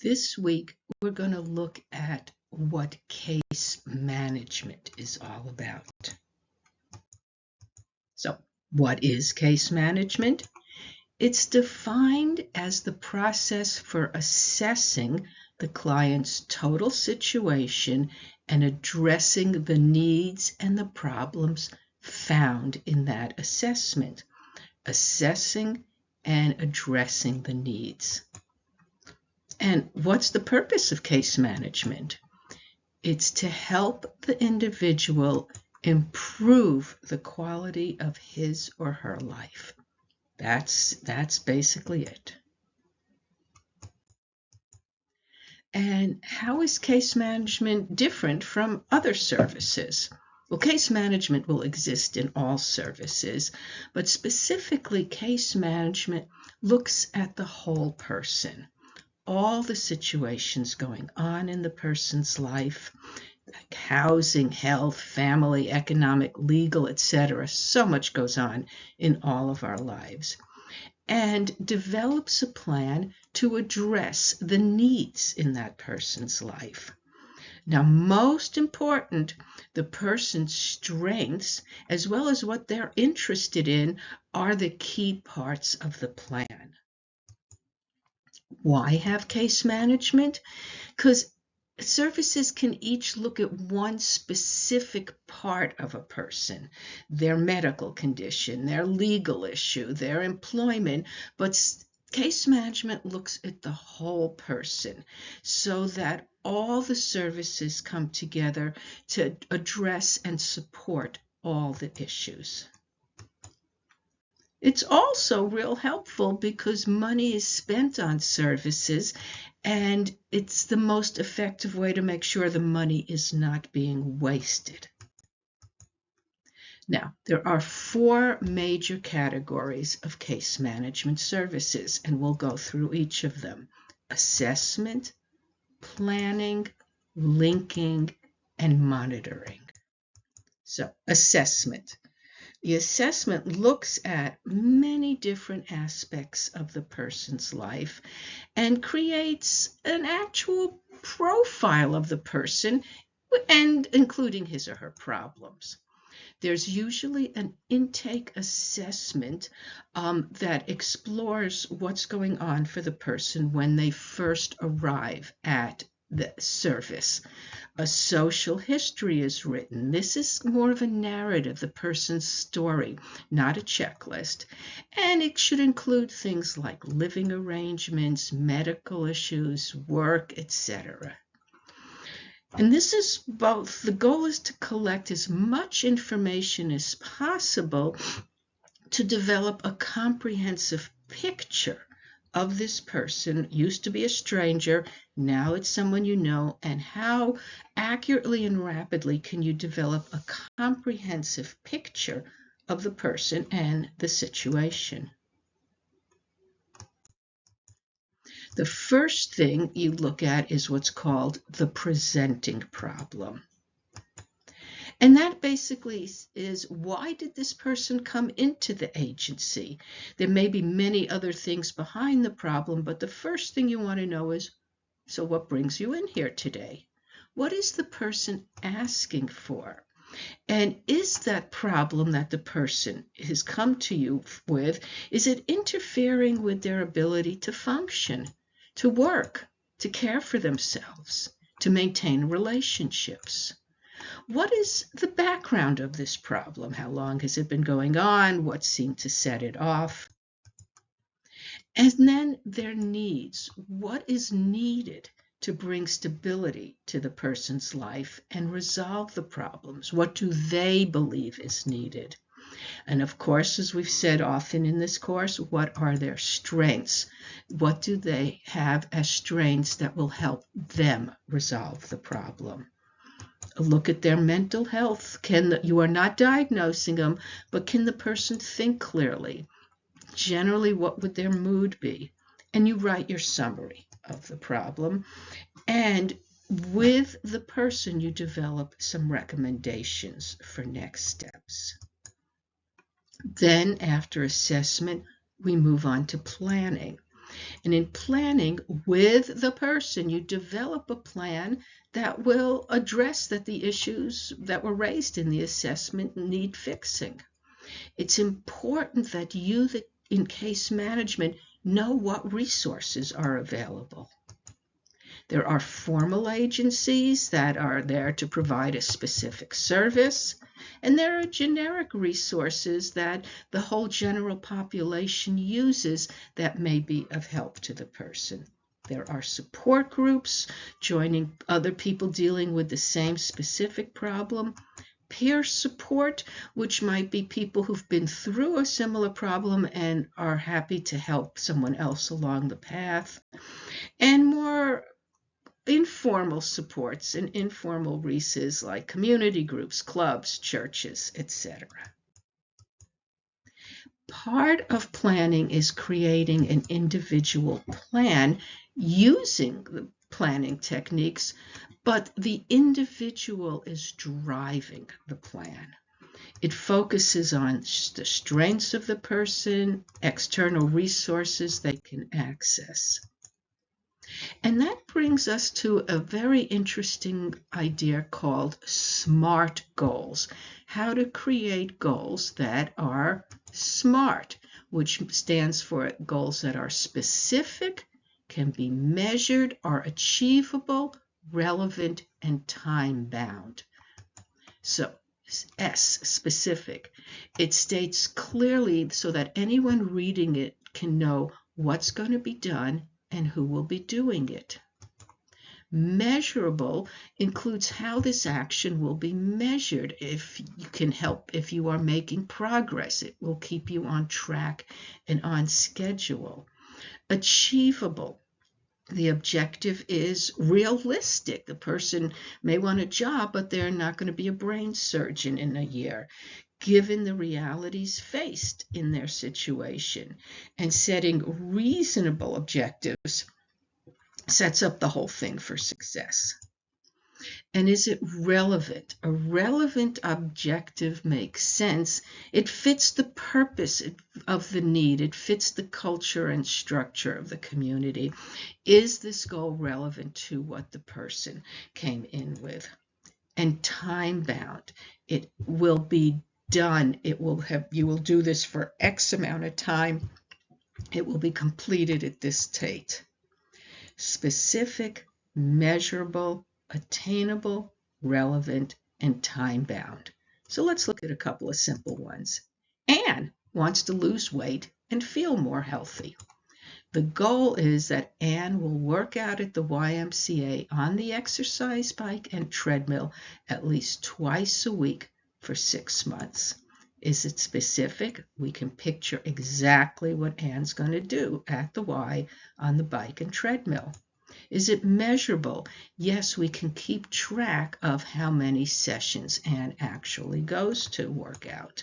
This week, we're going to look at what case management is all about. So, what is case management? It's defined as the process for assessing the client's total situation and addressing the needs and the problems found in that assessment. Assessing and addressing the needs. And what's the purpose of case management? It's to help the individual improve the quality of his or her life. That's basically it. And how is case management different from other services? Well, case management will exist in all services, but specifically case management looks at the whole person. All the situations going on in the person's life, like housing, health, family, economic, legal, etc. So much goes on in all of our lives. And develops a plan to address the needs in that person's life. Now, most important, the person's strengths, as well as what they're interested in, are the key parts of the plan. Why have case management? Because services can each look at one specific part of a person, their medical condition, their legal issue, their employment, but case management looks at the whole person so that all the services come together to address and support all the issues. It's also real helpful because money is spent on services, and it's the most effective way to make sure the money is not being wasted. Now, there are 4 major categories of case management services, and we'll go through each of them: assessment, planning, linking, and monitoring. So, assessment. The assessment looks at many different aspects of the person's life and creates an actual profile of the person, and including his or her problems. There's usually an intake assessment that explores what's going on for the person when they first arrive at the service. A social history is written. This is more of a narrative, the person's story, not a checklist. And it should include things like living arrangements, medical issues, work, etc. And this is both, the goal is to collect as much information as possible to develop a comprehensive picture of this person. Used to be a stranger, now it's someone you know, and how accurately and rapidly can you develop a comprehensive picture of the person and the situation. The first thing you look at is what's called the presenting problem. And that basically is, why did this person come into the agency? There may be many other things behind the problem, but the first thing you want to know is, so what brings you in here today? What is the person asking for? And is that problem that the person has come to you with, is it interfering with their ability to function, to work, to care for themselves, to maintain relationships? What is the background of this problem? How long has it been going on? What seemed to set it off? And then their needs. What is needed to bring stability to the person's life and resolve the problems? What do they believe is needed? And of course, as we've said often in this course, what are their strengths? What do they have as strengths that will help them resolve the problem? Look at their mental health. You are not diagnosing them, but can the person think clearly? Generally, what would their mood be? And you write your summary of the problem. And with the person, you develop some recommendations for next steps. Then, after assessment, we move on to planning. And in planning with the person, you develop a plan that will address that the issues that were raised in the assessment need fixing. It's important that you, in case management, know what resources are available. There are formal agencies that are there to provide a specific service, and there are generic resources that the whole general population uses that may be of help to the person. There are support groups joining other people dealing with the same specific problem. Peer support, which might be people who've been through a similar problem and are happy to help someone else along the path. And more informal supports and informal resources like community groups, clubs, churches, etc. Part of planning is creating an individual plan using the planning techniques, but the individual is driving the plan. It focuses on the strengths of the person, external resources they can access. And that brings us to a very interesting idea called SMART goals. How to create goals that are SMART, which stands for goals that are specific, can be measured, are achievable, relevant, and time-bound. So S, specific. It states clearly so that anyone reading it can know what's going to be done and who will be doing it. Measurable includes how this action will be measured. If you can help, if you are making progress, it will keep you on track and on schedule. Achievable. The objective is realistic. The person may want a job, but they're not going to be a brain surgeon in a year, given the realities faced in their situation. And setting reasonable objectives sets up the whole thing for success. And is it relevant? A relevant objective makes sense. It fits the purpose of the need. It fits the culture and structure of the community. Is this goal relevant to what the person came in with? And time-bound. It will be done. It will have, you will do this for X amount of time. It will be completed at this date. Specific, measurable, attainable, relevant, and time-bound. So let's look at a couple of simple ones. Anne wants to lose weight and feel more healthy. The goal is that Anne will work out at the YMCA on the exercise bike and treadmill at least twice a week for 6 months. Is it specific? We can picture exactly what Anne's going to do at the Y on the bike and treadmill. Is it measurable? Yes, we can keep track of how many sessions Anne actually goes to work out.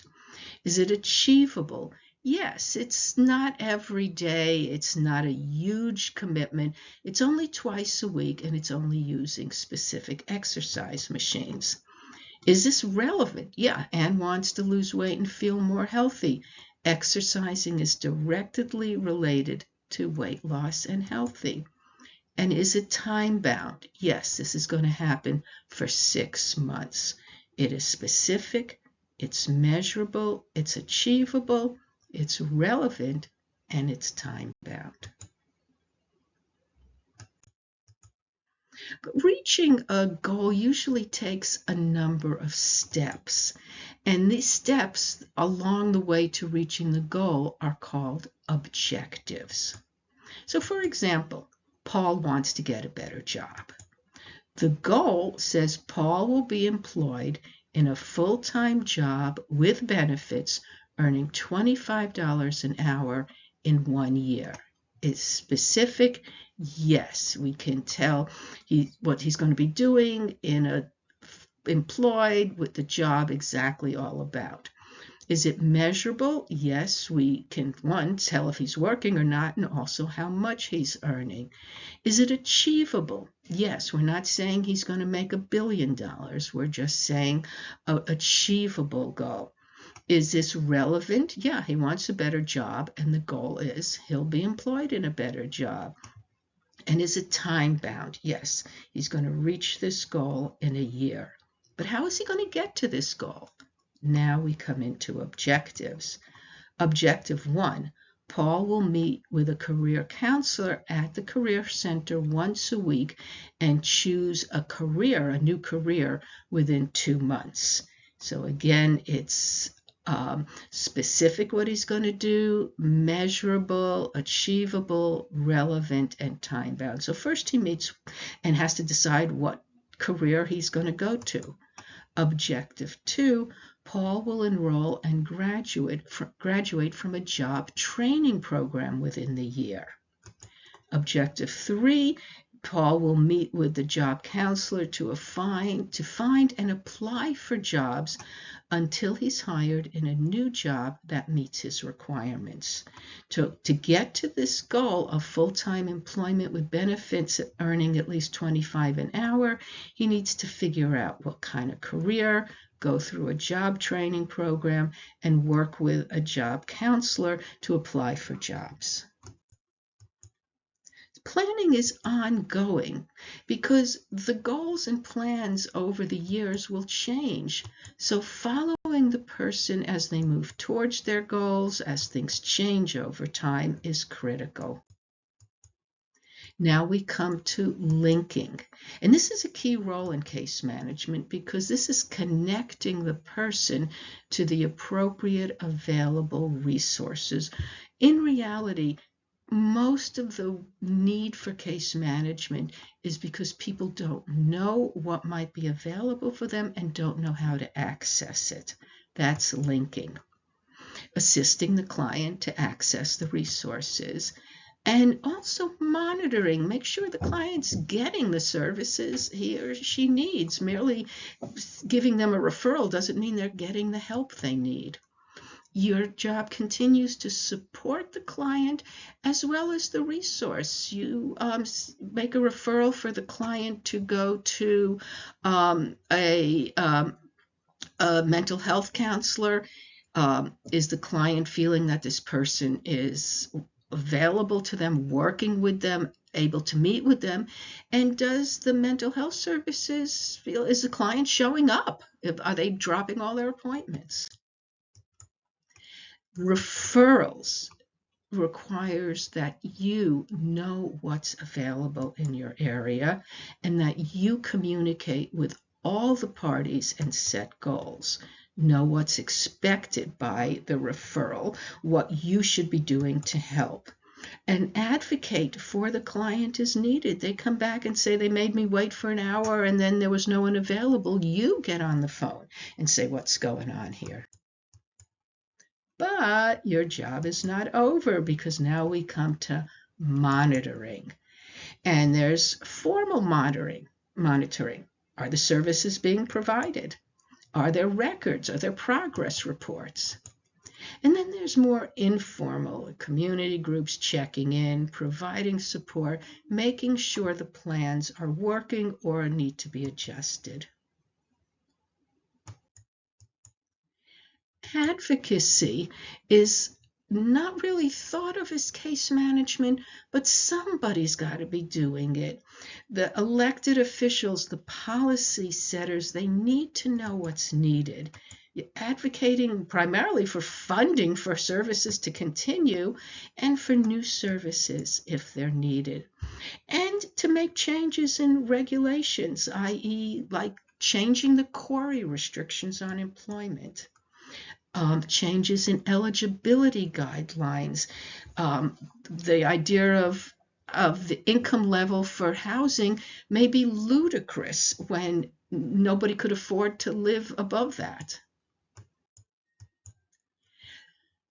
Is it achievable? Yes, it's not every day. It's not a huge commitment. It's only twice a week, and it's only using specific exercise machines. Is this relevant? Yeah, Anne wants to lose weight and feel more healthy. Exercising is directly related to weight loss and healthy. And is it time-bound? Yes, this is going to happen for 6 months. It is specific, it's measurable, it's achievable, it's relevant, and it's time-bound. Reaching a goal usually takes a number of steps, and these steps along the way to reaching the goal are called objectives. So, for example, Paul wants to get a better job. The goal says Paul will be employed in a full-time job with benefits, earning $25 an hour in 1 year. Is specific? Yes, we can tell what he's going to be doing employed with the job exactly all about. Is it measurable? Yes, we can, one, tell if he's working or not, and also how much he's earning. Is it achievable? Yes, we're not saying he's going to make $1 billion. We're just saying an achievable goal. Is this relevant? Yeah, he wants a better job, and the goal is he'll be employed in a better job. And is it time bound? Yes, he's going to reach this goal in a year. But how is he going to get to this goal? Now we come into objectives. Objective 1, Paul will meet with a career counselor at the Career Center once a week and choose a new career within 2 months. So again, it's specific what he's going to do, measurable, achievable, relevant, and time-bound. So first he meets and has to decide what career he's going to go to. Objective 2, Paul will enroll and graduate from a job training program within the year. Objective 3, Paul will meet with the job counselor to find and apply for jobs until he's hired in a new job that meets his requirements. To get to this goal of full-time employment with benefits earning at least $25 an hour, he needs to figure out what kind of career, go through a job training program, and work with a job counselor to apply for jobs. Planning is ongoing because the goals and plans over the years will change. So following the person as they move towards their goals, as things change over time, is critical. Now we come to linking. And this is a key role in case management because this is connecting the person to the appropriate available resources. In reality, most of the need for case management is because people don't know what might be available for them and don't know how to access it. That's linking. Assisting the client to access the resources. And also monitoring, make sure the client's getting the services he or she needs. Merely giving them a referral doesn't mean they're getting the help they need. Your job continues to support the client as well as the resource. You make a referral for the client to go to a mental health counselor. Is the client feeling that this person is available to them, working with them, able to meet with them? And does the mental health services feel, is the client showing up? Are they dropping all their appointments? Referrals requires that you know what's available in your area and that you communicate with all the parties and set goals. Know what's expected by the referral, what you should be doing to help. And advocate for the client as needed. They come back and say they made me wait for an hour and then there was no one available. You get on the phone and say, what's going on here? But your job is not over because now we come to monitoring. And there's formal monitoring. Are the services being provided? Are there records? Are there progress reports? And then there's more informal community groups checking in, providing support, making sure the plans are working or need to be adjusted. Advocacy is not really thought of as case management, but somebody's got to be doing it. The elected officials, the policy setters, they need to know what's needed. You're advocating primarily for funding for services to continue and for new services if they're needed. And to make changes in regulations, i.e. like changing the query restrictions on employment. Changes in eligibility guidelines, the idea of the income level for housing may be ludicrous when nobody could afford to live above that.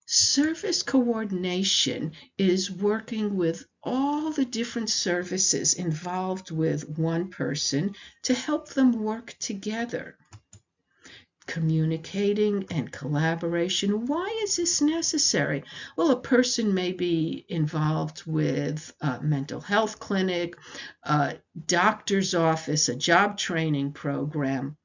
Service coordination is working with all the different services involved with one person to help them work together. Communicating and collaboration. Why is this necessary? Well, a person may be involved with a mental health clinic, a doctor's office, a job training program,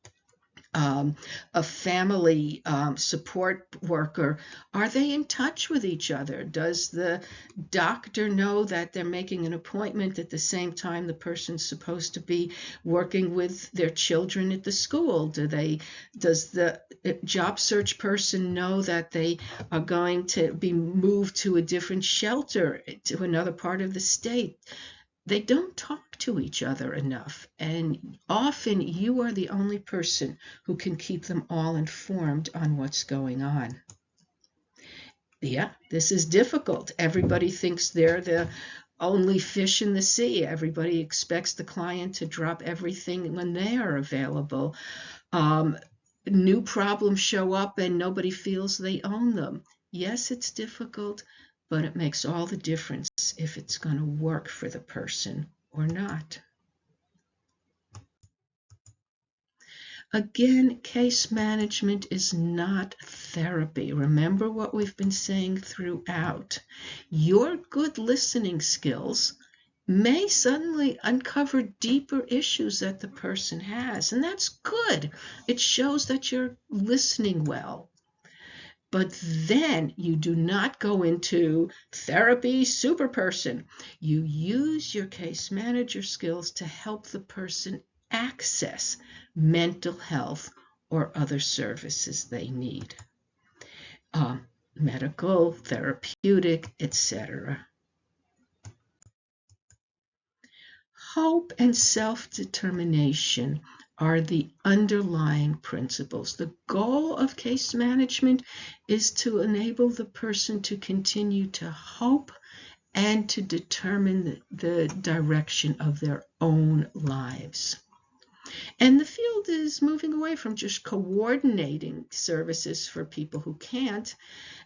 a family support worker, are they in touch with each other? Does the doctor know that they're making an appointment at the same time the person's supposed to be working with their children at the school? Does the job search person know that they are going to be moved to a different shelter, to another part of the state? They don't talk to each other enough, and often you are the only person who can keep them all informed on what's going on. Yeah, this is difficult. Everybody thinks they're the only fish in the sea. Everybody expects the client to drop everything when they are available. New problems show up and nobody feels they own them. Yes, it's difficult, but it makes all the difference if it's going to work for the person or not. Again, case management is not therapy. Remember what we've been saying throughout. Your good listening skills may suddenly uncover deeper issues that the person has, and that's good. It shows that you're listening well. But then you do not go into therapy super person. You use your case manager skills to help the person access mental health or other services they need, medical, therapeutic, etc. Hope and self-determination are the underlying principles. The goal of case management is to enable the person to continue to hope and to determine the direction of their own lives. And the field is moving away from just coordinating services for people who can't,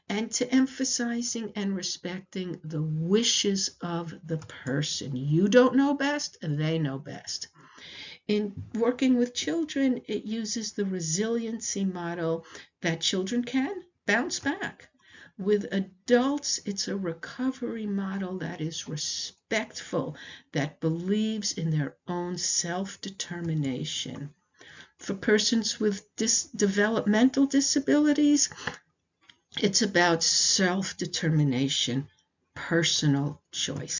and to emphasizing and respecting the wishes of the person. You don't know best, they know best. In working with children, it uses the resiliency model that children can bounce back. With adults, it's a recovery model that is respectful, that believes in their own self-determination. For persons with developmental disabilities, it's about self-determination, personal choice.